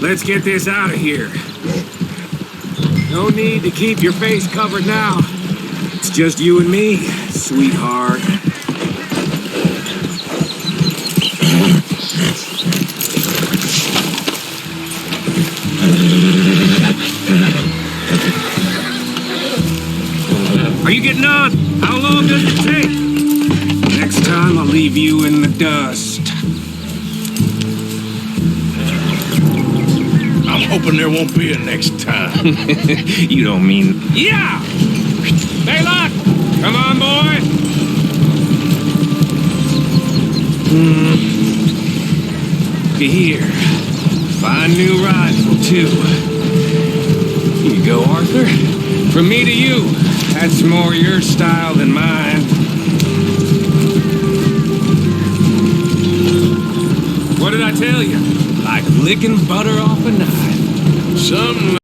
Let's get this out of here. No need to keep your face covered now. It's just you and me, sweetheart. Are you getting on? How long does it take? Next time I'll leave you in the dust. I'm hoping there won't be a next time. You don't mean... Yeah! Baylock! Come on, boy! Here. Fine new rifle, too. Here you go, Arthur. From me to you. That's more your style than mine. What did I tell you? Like licking butter off a knife. Something